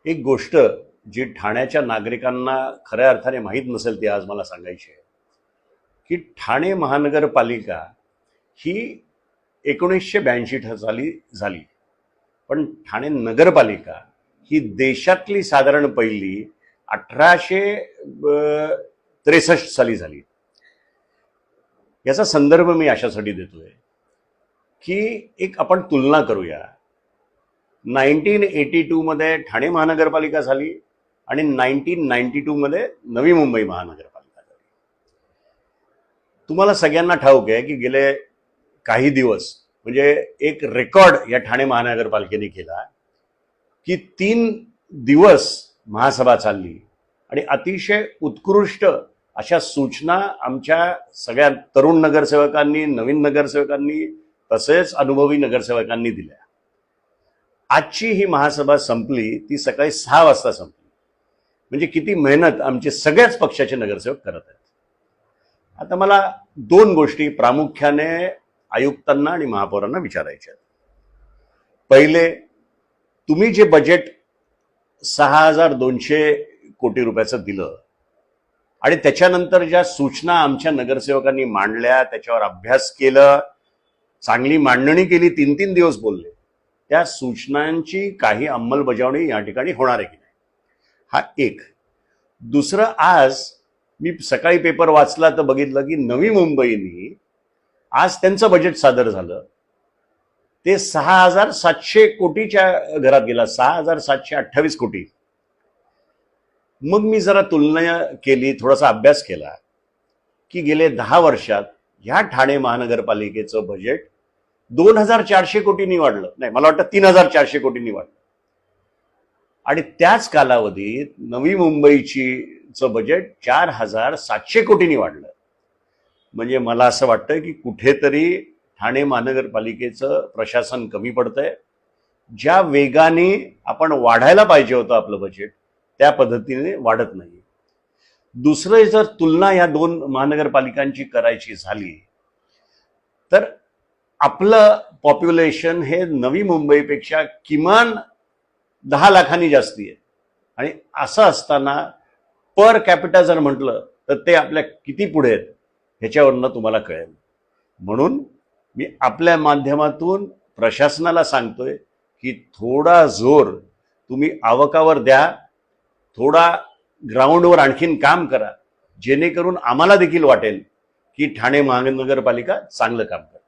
एक गोष्ट जी ठाण्याच्या नागरिकांना खऱ्या अर्थाने माहीत नसेल ती आज मला सांगायची आहे की ठाणे महानगरपालिका ही 1982 साली झाली, पण ठाणे नगरपालिका ही देशातली साधारण पहिली 1863 साली झाली. याचा संदर्भ मी अशासाठी देतोय की एक आपण तुलना करूया. 1982 मध्ये ठाणे महानगरपालिका झाली आणि 1992 मध्ये नवी मुंबई महानगरपालिका झाली. तुम्हाला सगळ्यांना ठाऊक आहे की गेले काही दिवस म्हणजे एक रेकॉर्ड या ठाणे महानगरपालिकेने केला की 3 दिवस महासभा चालली आणि अतिशय उत्कृष्ट अशा सूचना आमच्या सगळ्या तरुण नगरसेवकांनी, नवीन नगरसेवकांनी तसेच अनुभवी नगरसेवकांनी दिल्या. आजची ही महासभा संपली ती सकाळी 6 वाजता संपली. म्हणजे किती मेहनत आमचे सगळ्याच पक्षाचे नगरसेवक करत आहेत. आता मला 2 गोष्टी प्रामुख्याने आयुक्तांना आणि महापौरांना विचारायच्या आहेत. पहिले, तुम्ही जे बजेट 6200 कोटी रुपयाचं दिलं आणि त्याच्यानंतर ज्या सूचना आमच्या नगरसेवकांनी मांडल्या, त्याच्यावर अभ्यास केलं, चांगली मांडणी केली, 3-3 दिवस बोलले, त्या सूचनांची काही अंमलबजावणी या ठिकाणी होणार आहे की नाही, हा एक. दुसरं, आज मी सकाळी पेपर वाचला तर बघितलं की नवी मुंबईनी आज त्यांचं बजेट सादर झालं. ते 6700 कोटीच्या घरात गेला, 6728 कोटी. मग मी जरा तुलना केली, थोडासा अभ्यास केला की गेले 10 वर्षात ह्या ठाणे महानगरपालिकेचं बजेट 2400 कोटींनी वाढलं. नाही, मला वाटतं 3400 कोटींनी वाढलं. आणि त्याच कालावधीत नवी मुंबईचं बजेट 4700 कोटींनी वाढलं. म्हणजे मला असं वाटतं की कुठेतरी ठाणे महानगरपालिकेचं प्रशासन कमी पडतंय. ज्या वेगाने आपण वाढायला पाहिजे होतं आपलं बजेट, त्या पद्धतीने वाढत नाही. दुसरं, जर तुलना या 2 महानगरपालिकांची करायची झाली तर आपलं पॉप्युलेशन हे नवी मुंबईपेक्षा किमान 10 लाखांनी जास्ती आहे. आणि असं असताना पर कॅपिटा जर म्हटलं तर ते आपल्या किती पुढे आहेत ह्याच्यावरनं तुम्हाला कळेल. म्हणून मी आपल्या माध्यमातून प्रशासनाला सांगतोय की थोडा जोर तुम्ही आवकावर द्या, थोडा ग्राउंडवर आणखीन काम करा, जेणेकरून आम्हाला देखील वाटेल की ठाणे महानगरपालिका चांगलं काम करते.